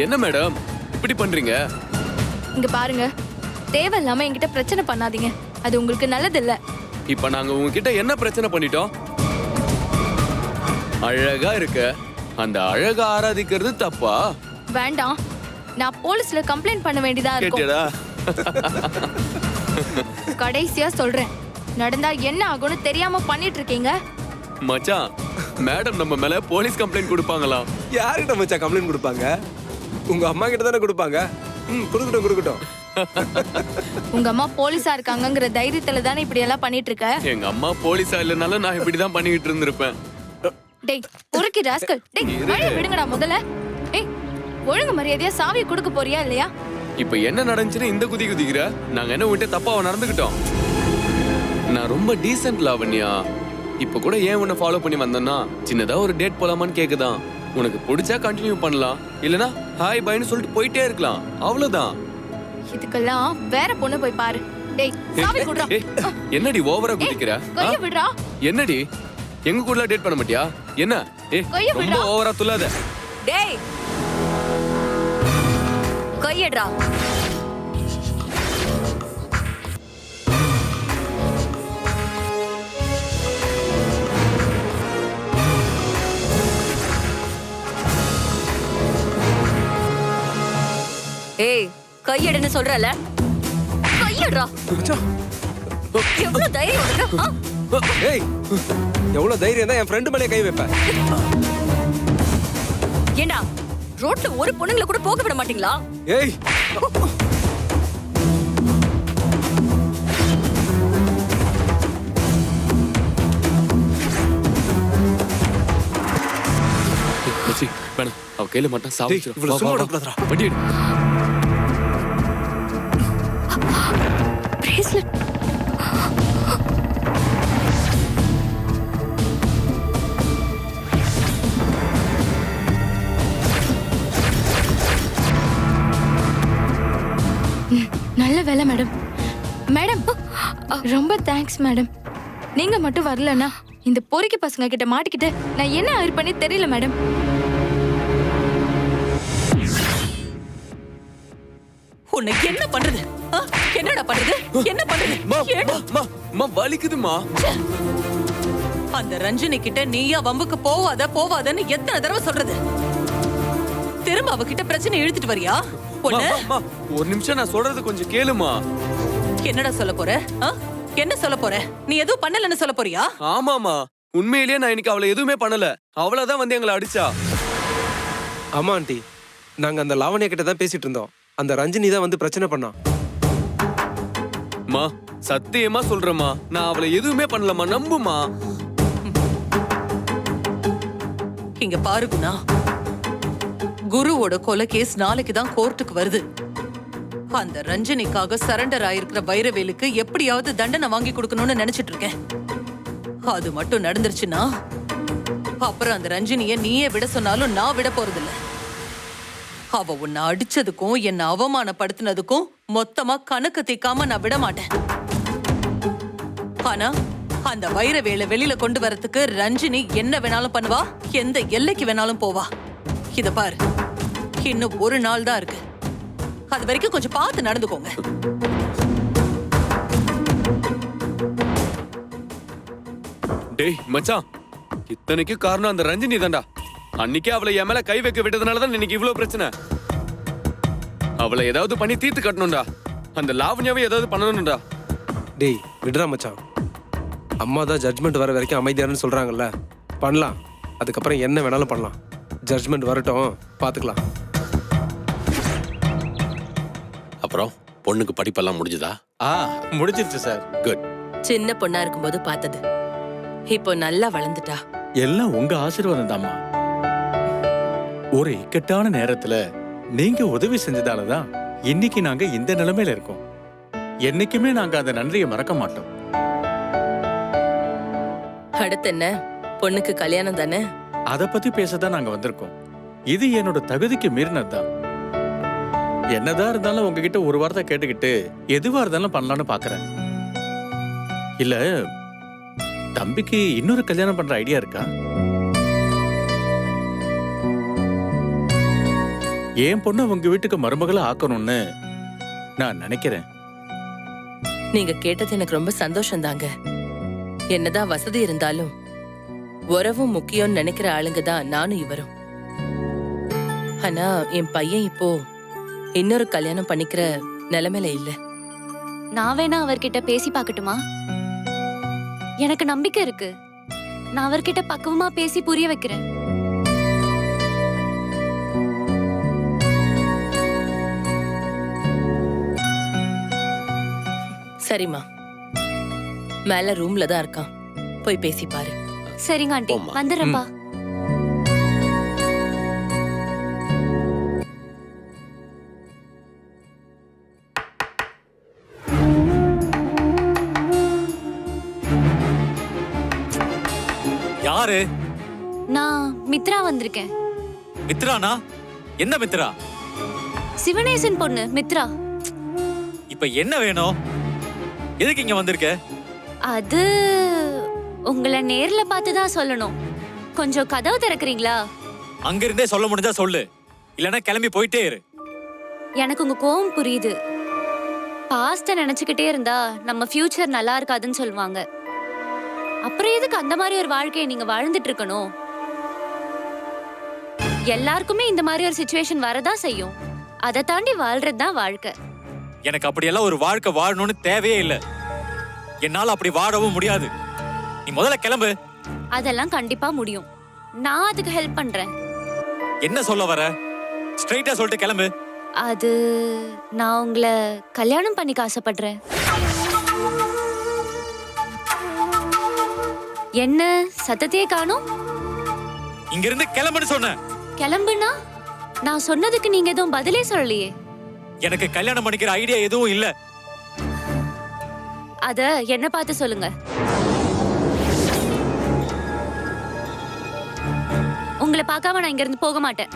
என்ன மேடம் இப்படி பண்றீங்க? இங்க பாருங்க, தேவையில்லாம என்கிட்ட பிரச்சனை பண்ணாதீங்க. அது உங்களுக்கு நல்லது இல்ல. இப்ப நாங்க உங்ககிட்ட என்ன பிரச்சனை பண்ணிட்டோம்? அழகா இருக்க, அந்த அழகா ஆராதிக்கிறது தப்பா? வேண்டாம், நான் போலீஸ்ல கம்ப்ளைண்ட் பண்ண வேண்டியதா இருக்கும். கேட்டியடா? கடைசியா சொல்றேன், நடந்தா என்ன ஆகும்னு தெரியாம பண்ணிட்டு இருக்கீங்க. மச்சான், மேடம் நம்ம மேல போலீஸ் கம்ப்ளைண்ட் கொடுப்பாங்களா? யார்கிட்ட மச்சான் கம்ப்ளைண்ட் கொடுப்பாங்க? உங்க அம்மா கிட்ட தானே கொடுப்பாங்க. கொடுக்கட்டும். உங்க அம்மா போலீஸா இருக்காங்கங்கிற தைரியத்துல தானே இப்படி எல்லாம் பண்ணிட்டு இருக்க. எங்க அம்மா போலீஸா இல்லனாலும் நான் இப்படிதான் பண்ணிட்டு இருந்திருப்பேன். டேய் பொறுக்கி ராஸ்கல், டேய் வழி விடுங்கடா முதல்ல. ஏய், ஒழுங்கு மரியாதையா சாவி கொடுக்க போறியா இல்லையா? இப்ப என்ன நடந்துச்சுன்னு இந்த குதிக்கிற? நாங்க என்ன உன்கிட்ட தப்பாவ நடந்துக்கிட்டோம்? நான் ரொம்ப டீசென்ட் லாவண்யா. இப்ப கூட ஏன் உன்னை ஃபாலோ பண்ணி வந்தேன்னா, சின்னதா ஒரு டேட் போலாமான்னு கேக்குதான். உனக்கு பிடிச்சா கண்டினியூ பண்ணலாம், இல்லனா ஹாய் பைன்னு சொல்லிட்டு போயிட்டே இருக்கலாம், அவ்வளவுதான். இதுக்கெல்லாம் வேற பொண்ணு போய் பாரு. டேய் சாவி குடுறா. என்னடி ஓவரா குதிக்கிற? கைய விடுறா. என்னடி எங்க கூட டேட் பண்ண மாட்டியா? என்ன ரொம்ப ஓவரா துள்ளாத. டேய் கையடா. ஏய் கையடன்னு சொல்றல, கையடா. எவ்வளவு தைரியம் உனக்கு? ஏய், எவ்வளவு தைரியம் தான் என் ஃப்ரெண்ட் மேலே கை வைப்ப? ஏண்டா ரோட்ல ஒரு பொண்ணுங்களை கூட போக விட மாட்டீங்களா? ஏய், வேணாம், அவ கையில மட்டும் சாப்பிட்டு இவ்வளவு சும்மா விடக்கூடாதுடா. வண்டி எடு. பிரேஸ்லெட். நல்ல வேலை மேடம். மேடம் ரொம்ப தேங்க்ஸ் மேடம். நீங்க மட்டும் வரலன்னா இந்த பொறுக்கி பசங்க கிட்ட மாட்டிக்கிட்டு நான் என்ன ஆயிருப்பேனே தெரியல மேடம். உன்னை என்ன பண்றது? என்னடா பண்றது? என்ன பண்றது? வலிக்குதுமா. அந்த ரஞ்சினி கிட்ட நீயா வம்புக்கு போவாதன்னு எத்தனை தடவை சொல்றது? திரும்ப அவகிட்ட பிரச்சனை இழுத்துட்டு வரியா? ஒரு நிமிஷம் நான் சொல்றது கொஞ்சம் கேளுமா. என்னடா சொல்ல போற? என்ன சொல்ல போற? நீ எதுவும் பண்ணலன்னு சொல்ல போறியா? ஆமாமா, உண்மையிலேயே நான் இன்னைக்கு அவளை எதுவுமே பண்ணல. அவளதான் வந்து எங்களை அடிச்சா. ஆமா ஆண்டி, நாங்க அந்த லாவண்யா கிட்ட தான் பேசிட்டு இருந்தோம். அந்த ரஞ்சினி தான் வந்து பிரச்சனை பண்ணா. மா சத்தியமா சொல்றேம்மா, நான் அவளை எதுவுமே பண்ணலமா, நம்புமா. இங்க பாரு குணா, குருவோட கொலை கேஸ் நாளைக்கு தான் கோர்ட்டுக்கு வருது. அந்த ரஞ்சினிக்காக சரண்டர் ஆயிருக்கிற வைரவேலுக்கு எப்படியாவது தண்டனை வாங்கி கொடுக்கணும்னு நினைச்சிட்டு இருக்கேன். அது மட்டும் நடந்துருச்சுன்னா அப்புறம் அந்த ரஞ்சினிய நீயே விட சொன்னாலும் நான் விட போறதில்ல. அவ உன்னை அடிச்சதுக்கும் என்ன அவமானப்படுத்தினதுக்கும் மொத்தமா கணக்கு தீக்காம நான் விட மாட்டேன். ஆனா அந்த வைரவேலை வெளியில கொண்டு வரதுக்கு ரஞ்சினி என்ன வேணாலும் பண்ணுவா, எந்த எல்லைக்கு வேணாலும் போவா. இத பாரு, இன்னும் ஒரு நாள் தான் இருக்கு. அது வரைக்கும் கொஞ்சம் பார்த்து நடந்துக்கோங்க. டேய் மச்சான், இத்தனைக்கு காரணம் அந்த ரஞ்சினி தான்டா. அன்னைக்கே அவளை என் மேல கை வைக்க விட்டதுனாலதான் இன்னைக்கு இவ்வளவு பிரச்சனை. அவளை ஏதாவது பண்ணி தீர்த்து கட்டணும்டா. அந்த லாவண்யாவை ஏதாவது பண்ணணும்டா. டேய் விடுறா மச்சான், அம்மா தான் ஜட்மெண்ட் வர வரைக்கும் அமைதியானு சொல்றாங்கல்ல, பண்ணலாம். அதுக்கப்புறம் என்ன வேணாலும் பண்ணலாம். ஜட்மெண்ட் வரட்டும், பாத்துக்கலாம். அப்புறம் பொண்ணுக்கு படிப்பெல்லாம் முடிஞ்சுதா? முடிஞ்சிருச்சு சார். குட். சின்ன பொண்ணா இருக்கும்போது பார்த்தது இப்போ நல்லா வளர்ந்துட்டா. எல்லாம் உங்க ஆசீர்வாதம் தாம்மா. ஒரு இக்கட்டான நேரத்துல நீங்க உதவி செஞ்சதாலதான் இன்னைக்கு நாங்க இந்த நிலைமையில இருக்கோம். என்னைக்குமே நாங்க அந்த நன்றியை மறக்க மாட்டோம். அடுத்து என்ன, பொண்ணுக்கு கல்யாணம் தானே? அத பத்தி பேசதான் நாங்க வந்திருக்கோம். இது என்னோட தகுதிக்கு மீறினதுதான். என்னதான் இருந்தாலும் உங்ககிட்ட ஒரு வார்த்தை கேட்டுக்கிட்டு எதுவா இருந்தாலும் பண்ணலாம்னு பாக்குறேன். இல்ல தம்பிக்கு இன்னொரு கல்யாணம் பண்ற ஐடியா இருக்கா? என் பொண்ணு உங்க வீட்டுக்கு மருமகளை ஆக்கணும்னு நான் நினைக்கிறேன். நீங்க கேட்டது எனக்கு ரொம்ப சந்தோஷம் தாங்க. என்னதான் வசதி இருந்தாலும் உறவும் முக்கியம்னு நினைக்கிற ஆளுங்க தான் நானும் இவரும். ஆனா என் பையன் இப்போ இன்னொரு கல்யாணம் பண்ணிக்கிற நிலைமையில இல்ல. நான் வேணா அவர்கிட்ட பேசி பார்க்கட்டுமா? எனக்கு நம்பிக்கை இருக்கு. நான் அவர்கிட்ட பக்குவமா பேசி புரிய வைக்கிறேன். சரிம்மா, மேல ரூம்ல தான் இருக்கான், போய் பேசி பாரு. சரிங்க ஆண்டி, போம்மா. வந்துடுறேன்ப்பா. யாரு? நான் மித்ரா வந்திருக்கேன். மித்ரானா? என்ன மித்ரா? சிவனேசன் பொண்ணு மித்ரா. இப்ப என்ன வேணும்? எதுக்கு இங்க வந்திருக்க? அது உங்களை நேர்ல பார்த்து தான் சொல்லணும். கொஞ்சம் கதவு திறக்கிறீங்களா? அங்க இருந்தே சொல்ல முடிஞ்சா சொல்லு, இல்லனா கிளம்பி போயிட்டே இரு. எனக்கு உங்க கோவம் புரியுது. பாஸ்ட நினைச்சுக்கிட்டே இருந்தா நம்ம ஃபியூச்சர் நல்லா இருக்காதுன்னு சொல்லுவாங்க. அப்புறம் எதுக்கு அந்த மாதிரி ஒரு வாழ்க்கையை நீங்க வாழ்ந்துட்டு இருக்கணும்? எல்லாருக்குமே இந்த மாதிரி ஒரு சிச்சுவேஷன் வரதா செய்யும். அதை தாண்டி வாழ்றது தான் வாழ்க்கை. எனக்கு அப்படியெல்லாம் ஒரு வாழ்க்கை வாழணும்னு தேவையே இல்ல. என்னால அப்படி வாழவும் முடியாது. நீ முதல்ல கிளம்பு. அதெல்லாம் கண்டிப்பா முடியும். நான் அதுக்கு ஹெல்ப் பண்றேன். என்ன சொல்ல வர? ஸ்ட்ரைட்டா சொல்லிட்டு கிளம்பு. அது நான் உங்களை கல்யாணம் பண்ணிக்க ஆசைப்படுறேன். என்ன சத்தத்தையே காணோம்? இங்க இருந்து கிளம்புன்னு சொன்னேன். கிளம்புனா? நான் சொன்னதுக்கு நீங்க எதுவும் பதிலே சொல்லலையே. எனக்கு கல்யாணம் பண்ணிக்கிற ஐடியா எதுவும் இல்ல. அத என்ன பார்த்து சொல்லுங்க. உங்களை பார்க்காம நான் இங்க இருந்து போக மாட்டேன்.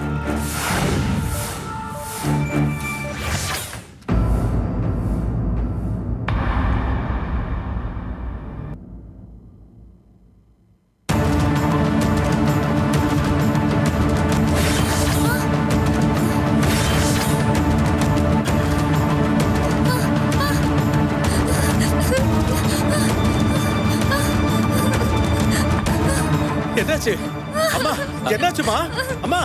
என்னாச்சு அம்மா? என்னாச்சுமா அம்மா?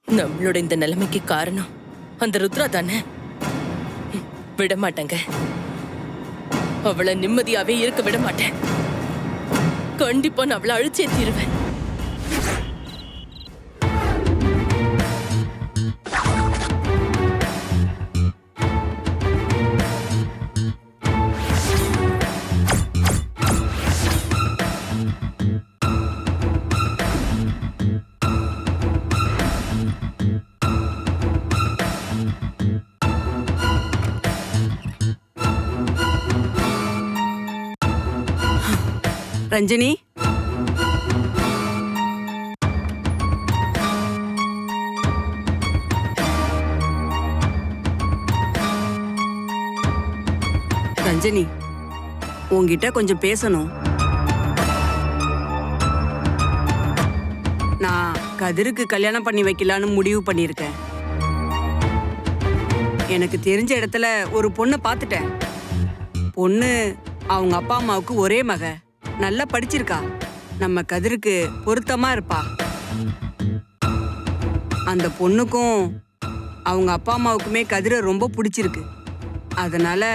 நம்மளோட இந்த நிலைமைக்கு காரணம் அந்த ருத்ரா தானே. விட மாட்டேங்க, அவளை நிம்மதியாவே இருக்க விட மாட்டேன். கண்டிப்பா நான் அவளை அழிச்சே தீருவேன். ரஞ்சினி, ரஞ்சினி, உன்கிட்ட கொஞ்சம் பேசணும். நான் கதிருக்கு கல்யாணம் பண்ணி வைக்கலான்னு முடிவு பண்ணியிருக்கேன். எனக்கு தெரிஞ்ச இடத்துல ஒரு பொண்ணை பார்த்துட்டேன். பொண்ணு அவங்க அப்பா அம்மாவுக்கு ஒரே மக, நல்லா படிச்சிருக்கா. நம்ம கதிருக்கு பொருத்தமா இருப்பா. அந்த பொண்ணுக்கும் அவங்க அப்பா அம்மாவுக்குமே கதிரை ரொம்ப பிடிச்சிருக்கு. அதனால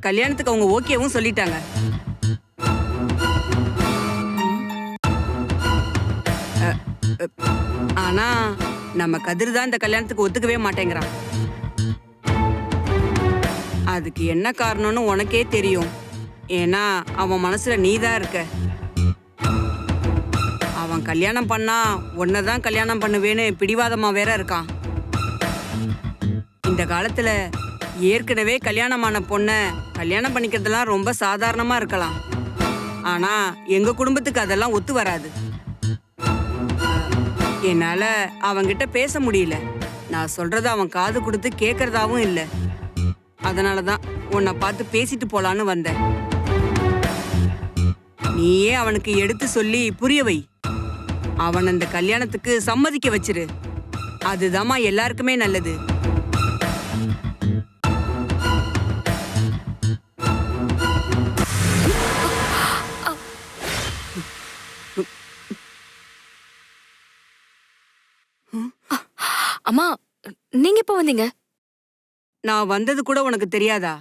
கல்யாணத்துக்கு அவங்க ஓகேவும் சொல்லிட்டாங்க. ஆனா நம்ம கதிர் தான் இந்த கல்யாணத்துக்கு ஒத்துக்கவே மாட்டேங்கிறான். அதுக்கு என்ன காரணம்னு உனக்கே தெரியும். ஏன்னா அவன் மனசுல நீதான் இருக்க. அவன் கல்யாணம் பண்ணா உன்னதான் கல்யாணம் பண்ணுவேன்னு பிடிவாதமா வேற இருக்கான். இந்த காலத்துல ஏற்கனவே கல்யாணமான பொண்ணை கல்யாணம் பண்ணிக்கிறதுலாம் ரொம்ப சாதாரணமா இருக்கலாம். ஆனா எங்க குடும்பத்துக்கு அதெல்லாம் ஒத்து வராது. என்னால அவன்கிட்ட பேச முடியல. நான் சொல்றத அவன் காது கொடுத்து கேட்கறதாவும் இல்லை. அதனாலதான் உன்னை பார்த்து பேசிட்டு போலான்னு வந்தேன். நீயே அவனுக்கு எடுத்து சொல்லி புரிய வை. அவன் அந்த கல்யாணத்துக்கு சம்மதிக்க வச்சிரு. அதுதாம்மா எல்லாருக்குமே நல்லது. அம்மா, நீங்க எப்போ வந்தீங்க? நான் வந்தது கூட உனக்கு தெரியாதா?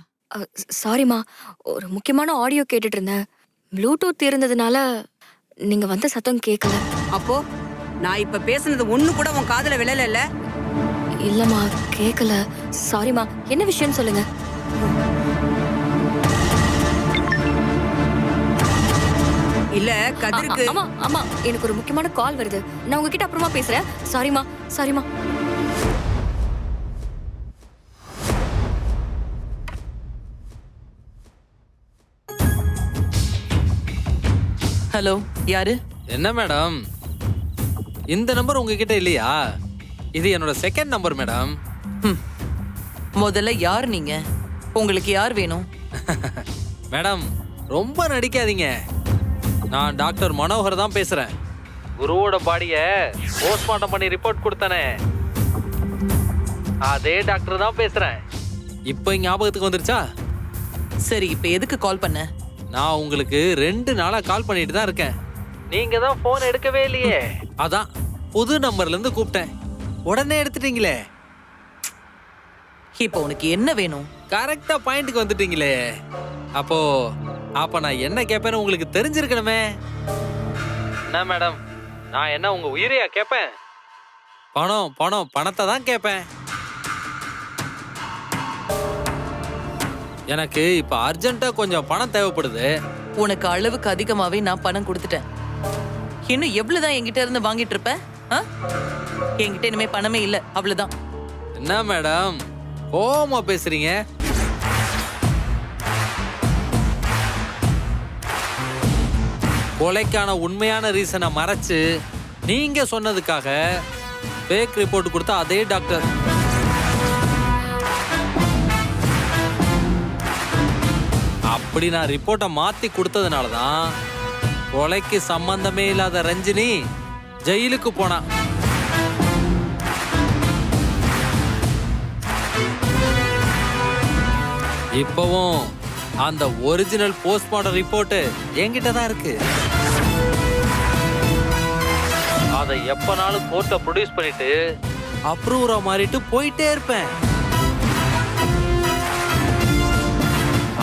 சாரிம்மா, ஒரு முக்கியமான ஆடியோ கேட்டுட்டு இருந்தேன். ப்ளூடூத் இருந்ததுனால நீங்க வந்த சத்தம் கேட்கல. அப்போ நான் இப்ப பேசுனது ஒண்ணு கூட உன் காதுல விழல? இல்லம்மா, கேட்கல. சாரிம்மா. என்ன விஷயம்னு சொல்லுங்க. இல்ல கதிருக்கு. ஆமா ஆமா, எனக்கு ஒரு முக்கியமான கால் வருது. நான் உங்ககிட்ட அப்புறமா பேசுறேன். சாரிம்மா, சாரிம்மா. ஹலோ, யாரு? என்ன மேடம், இந்த நம்பர் உங்ககிட்ட இல்லையா? இது என்னோட செகண்ட் நம்பர் மேடம். முதல்ல யார் நீங்க? உங்களுக்கு யார் வேணும்? மேடம், ரொம்ப நடிக்காதீங்க. நான் டாக்டர் மனோகர் தான் பேசுறேன். குருவோட பாடிய போஸ்ட்மார்ட்டம் பண்ணி ரிப்போர்ட் கொடுத்தனே, அதே டாக்டர் தான் பேசுறேன். இப்போ ஞாபகத்துக்கு வந்துருச்சா? சரி, இப்ப எதுக்கு கால் பண்ண? நான் உங்களுக்கு 2 நாளா கால் பண்ணிட்டு தான் இருக்கேன். நீங்க தான் போன் எடுக்கவே இல்லையே. அதான் புது நம்பர்ல இருந்து கூப்பிட்டேன். உடனே எடுத்துட்டீங்களே. இப்போ உனக்கு என்ன வேணும்? கரெக்டா பாயிண்ட்க்கு வந்துட்டீங்களே. அப்ப நான் என்ன கேட்பேன்னு உங்களுக்கு தெரிஞ்சிருக்கணுமே. என்ன மேடம், நான் என்ன உங்க உயிரையா கேட்பேன்? பணத்தை தான் கேட்பேன். எனக்கு இப்ப அர்ஜென்ட்டா கொஞ்சம் பணம் தேவைப்படுது. உனக்கு அளவுக்கு அதிகமாவே நான் பணம் கொடுத்துட்டேன். இன்னும் எவ்வளவுதான் என்கிட்ட இருந்து வாங்கிட்டு இருப்ப? என்கிட்ட இனிமே பணமே இல்ல, அவ்வளவுதான். என்ன மேடம், கோவமா பேசுறீங்க? கொலைக்கான உண்மையான ரீசனை மறைச்சு நீங்க சொன்னதுக்காக ஃபேக் ரிப்போர்ட் கொடுத்த அதே டாக்டர். அப்படி நான் ரிப்போர்ட்டை மாத்தி கொடுத்ததுனால தான் கொலைக்கு சம்பந்தமே இல்லாத ரஞ்சினி ஜெயிலுக்கு போனா. இப்பவும் அந்த ஒரிஜினல் போஸ்ட்மார்ட்டம் ரிப்போர்ட் என்கிட்ட தான் இருக்கு. அதை எப்பனாலும் கோர்ட்டை ப்ரொடியூஸ் பண்ணிட்டு அப்ரூவரா மாறிட்டு போயிட்டே இருப்பேன்.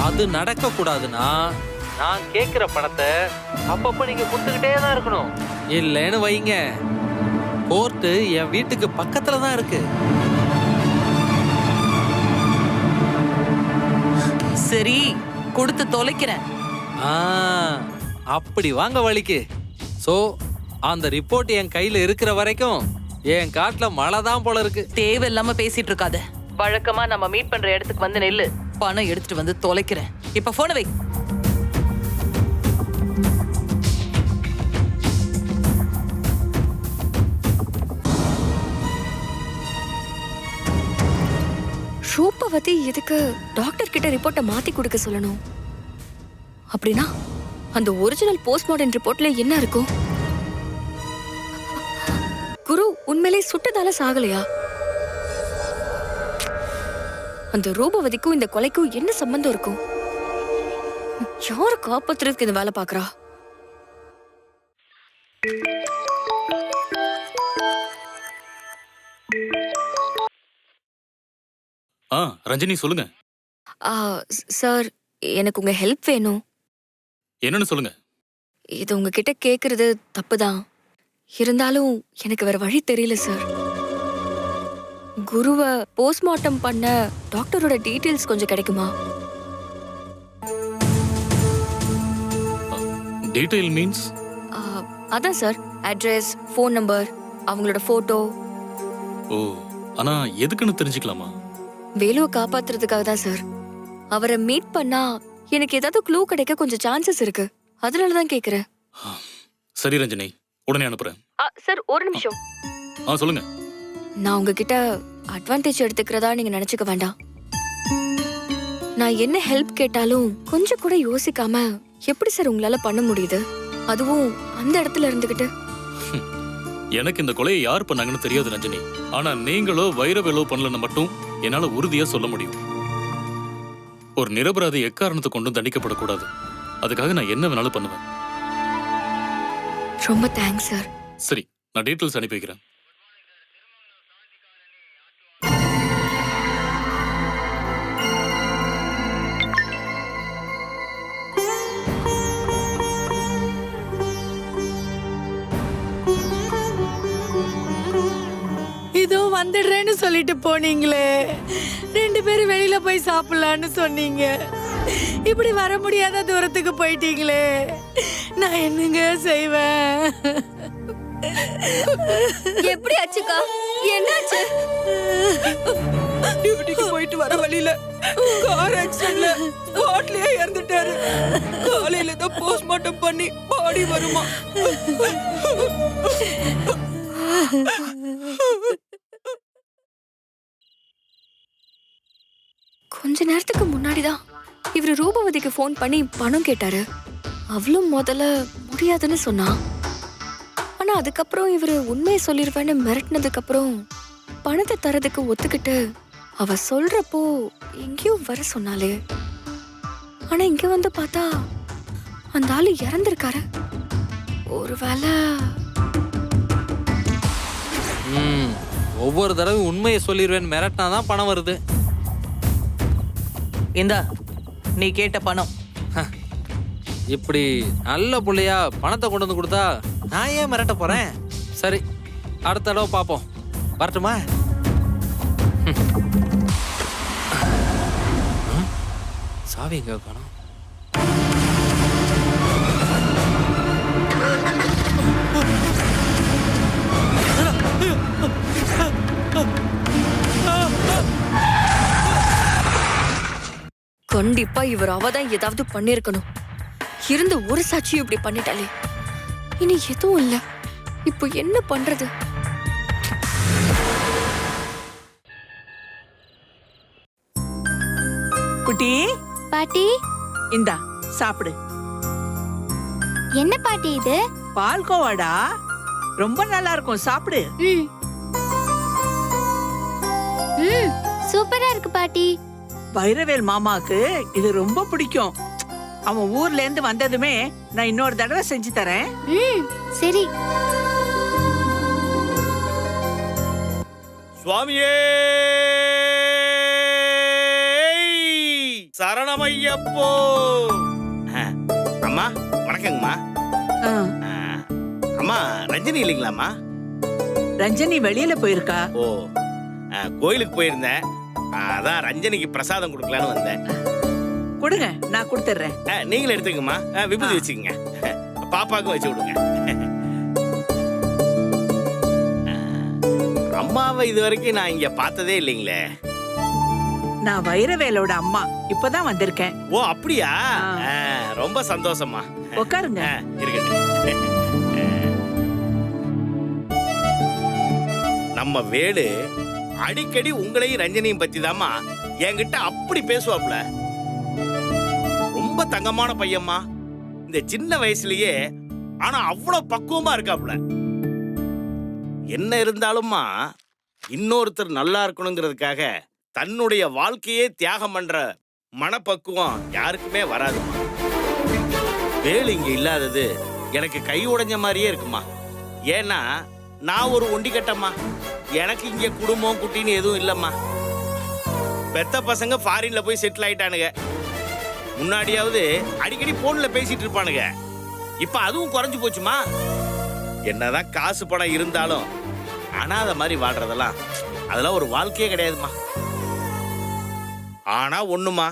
அது நடக்க கூடாதுன்னா நான் கேட்கிற பணத்தை அப்பப்ப நீங்க கொடுத்துக்கிட்டே தான் இருக்கணும். இல்லைன்னு வைங்க, கோர்ட்டு என் வீட்டுக்கு பக்கத்துல தான் இருக்கு. சரி, கொடுத்து தொலைக்கிறேன். அப்படி வாங்க வழிக்கு. சோ அந்த ரிப்போர்ட் என் கையில இருக்கிற வரைக்கும் என் காட்டுல மழை தான் போல இருக்கு. தேவையில்லாம பேசிட்டு இருக்காத. வழக்கமா நம்ம மீட் பண்ற இடத்துக்கு வந்து நெல்லு. பணம் எடுத்துட்டு வந்து தொலைக்கிறேன். இப்ப போன வை. ரூபவதி எதுக்கு டாக்டர் கிட்ட ரிப்போர்ட்டை மாத்தி கொடுக்க சொல்லணும்? அப்படின்னா அந்த ஒரிஜினல் போஸ்ட்மார்ட்டம் ரிப்போர்ட்ல என்ன இருக்கும்? குரு உண்மையிலே சுட்டதால சாகலையா? அந்த ரூபவதிக்கும் இந்த கொலைக்கும் என்ன சம்பந்தம் இருக்கும்? யாரு காப்பாத்துறதுக்கு இந்த வேலை பாக்குறா? ரஞ்சினி சொல்லுங்க. சார், எனக்கு உங்க ஹெல்ப் வேணும். என்னன்னு சொல்லுங்க. இது உங்ககிட்ட கேக்குறது தப்புதான். இருந்தாலும் எனக்கு வேற வழி தெரியல சார். குருவை போஸ்ட்மார்ட்டம் பண்ண டாக்டரோட டீடைல்ஸ் கொஞ்சம் கிடைக்குமா? Detail means? அதான் சார், அட்ரஸ், ஃபோன் நம்பர், அவங்களோட போட்டோ. ஓ, ஆனா எதுக்குன்னு தெரிஞ்சுக்கலாமா? வேலுவை காப்பாத்துறதுக்காக தான் சார். அவரை மீட் பண்ணா எனக்கு ஏதாவது க்ளூ கிடைக்க கொஞ்சம் சான்சஸ் இருக்கு. அதனால தான் கேக்குறேன். சரி ரஞ்சினி, உடனே அனுப்புறேன். சார், ஒரு நிமிஷம். சொல்லுங்க. நான் உங்ககிட்ட அட்வான்டேஜ் எடுத்துக்கிறதா நீங்க நினைச்சுக்க வேண்டாம். நான் என்ன ஹெல்ப் கேட்டாலும் கொஞ்சம் கூட யோசிக்காம எப்படி சார் உங்களால பண்ண முடியுது? அதுவும் அந்த இடத்துல இருந்துகிட்டு. எனக்கு இந்த கொலையை யார் பண்ணாங்கன்னு தெரியாது ரஞ்சனி. ஆனா நீங்களோ வைரவேலோ பண்ணலன்னு மட்டும் என்னால உறுதியா சொல்ல முடியும். ஒரு நிரபராதி எக்காரணத்தை கொண்டும் தண்டிக்கப்படக்கூடாது. அதுக்காக நான் என்ன வேணாலும் பண்ணுவேன். ரொம்ப தேங்க்ஸ் சார். சரி, நான் டீட்டெயில்ஸ் அனுப்பி வைக்கிறேன். இதோ வந்துடுறேன்னு சொல்லிட்டு போனீங்களே, 2 பேரும் வெளியில போய் சாப்பிடலான்னு சொன்னீங்க. இப்படி வர முடியாத தூரத்துக்கு போயிட்டீங்களே, நான் என்னங்க செய்வேன்? எப்படி ஆச்சுக்கா? என்னாச்சு? டியூட்டிக்கு போயிட்டு வர வழியில கார் ஆக்சிடென்ட்ல ஸ்பாட்லயே இறந்துட்டாரு. காலையில தான் போஸ்ட்மார்ட்டம் பண்ணி பாடி வருமா. கொஞ்ச நேரத்துக்கு முன்னாடிதான் இவரு ரூபவதிக்கு ஃபோன் பண்ணி பணம் கேட்டாரு. அவளும் முதல்ல முடியாதுன்னு சொன்னா. ஆனா அதுக்கப்புறம் இவரு உண்மையை சொல்லிருவேன்னு மிரட்டினதுக்கு அப்புறம் பணத்தை தரதுக்கு ஒத்துக்கிட்டு அவ சொல்றப்போ எங்கேயோ வர சொன்னாலே. ஆனா இங்க வந்து பார்த்தா அந்த ஆளு இறந்திருக்காரு. ஒருவேளை ஒவ்வொரு தடவை உண்மையை சொல்லிடுவேன் மிரட்டினாதான் பணம் வருது. இந்தா நீ கேட்ட பணம். இப்படி நல்ல புள்ளையா பணத்தை கொண்டு வந்து கொடுத்தா நான் ஏன் மிரட்ட போறேன்? சரி, அடுத்த தடவை பார்ப்போம். வரட்டுமா? சாவி எங்க காணோம்? கண்டிப்பா இவர் அவதான் ஏதாவது பண்ணிருக்கணும். இருந்த ஒரு சாட்சியும் இப்படி பண்ணிட்டாலே. இனி எதுவும் இல்ல. இப்போ என்ன பண்றது? குட்டி, பாட்டி, இந்தா சாப்பிடு. என்ன பாட்டி இது? பால்கோவாடா, ரொம்ப நல்லா இருக்கும், சாப்பிடு. சூப்பரா இருக்கு பாட்டி. வைரவேல் மாமாக்கு இது ரொம்ப பிடிக்கும். அவன் ஊர்ல இருந்து வந்ததுமே நான் இன்னொரு தடவை செஞ்சு தரேன். சரி. சுவாமியே சரணமையப்போ. அம்மா வணக்கங்கம்மா. அம்மா ரஞ்சனி இல்லைங்களாம்மா? ரஞ்சனி வெளியில போயிருக்கா. ஓ, கோயிலுக்கு போயிருந்தேன். அதான் ரஞ்சனிக்கு பிரசாதம் கொடுக்கலான்னு வந்தேன். கொடுங்க, நான் கொடுத்துறேன். நீங்களும் எடுத்துக்கம்மா. விபூதி வச்சுக்கோங்க. பாப்பாவுக்கும் வச்சு விடுங்க. அம்மாவை இது வரைக்கும் நான் இங்க பார்த்ததே இல்லைங்களே. நான் வைரவேலோட அம்மா, இப்பதான் வந்திருக்கேன். ஓ அப்படியா? ரொம்ப சந்தோஷமா. உட்காருங்க. இருக்கட்டும். நம்ம வேலு அடிக்கடி உங்களையும் ரஞ்சனியும் பத்தி தாமா என்கிட்ட அப்படி பேசுவாப்ல. ரொம்ப தங்கமான பையம்மா. இந்த சின்ன வயசுலயே ஆனா அவ்வளவு பக்குவமா இருக்காப்ல. என்ன இருந்தாலும்மா இன்னொருத்தர் நல்லா இருக்கணுங்கிறதுக்காக தன்னுடைய வாழ்க்கையே தியாகம் பண்ற மனப்பக்குவம் யாருக்குமே வராதுமா. வேலு இங்க இல்லாதது எனக்கு கை உடைஞ்ச மாதிரியே இருக்குமா. ஏன்னா நான் ஒரு ஒண்டி கட்டம்மா. எனக்கு இங்க குடும்பம் குட்டின்னு எதுவும் இல்லம்மா. பெத்த பசங்க ஃபாரின்ல போய் செட்டில் ஆயிட்டானுங்க. முன்னாடியாவது அடிக்கடி போன்ல பேசிட்டு இருப்பானுங்க. இப்ப அதுவும் குறைஞ்சு போச்சுமா. என்னதான் காசு பணம் இருந்தாலும் அனாதை மாதிரி வாழ்றதெல்லாம் அதெல்லாம் ஒரு வாழ்க்கையே கிடையாதுமா. ஆனா ஒண்ணுமா,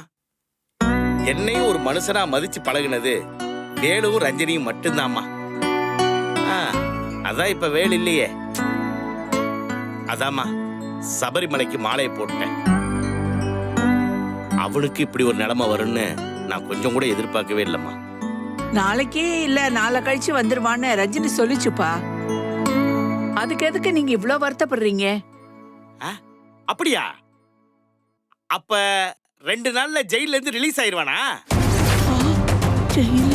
என்னையும் ஒரு மனுஷனா மதிச்சு பழகுனது வேலுவும் ரஞ்சனியும் மட்டும்தாம்மா. அதான் இப்ப வேலு இல்லையே. அதாம்மா சபரிமலைக்கு மாலையை போட்டேன். அவனுக்கு இப்படி ஒரு நிலைமை வரும்னு நான் கொஞ்சம் கூட எதிர்பார்க்கவே இல்லம்மா. நாளைக்கே இல்ல நாளை கழிச்சு வந்துருவான்னு ரஜினி சொல்லிச்சுப்பா. அதுக்கு எதுக்கு நீங்க இவ்ளோ வருத்தப்படுறீங்க? அப்படியா? அப்ப 2 நாள்ல ஜெயில இருந்து ரிலீஸ் ஆயிருவானா? ஜெயில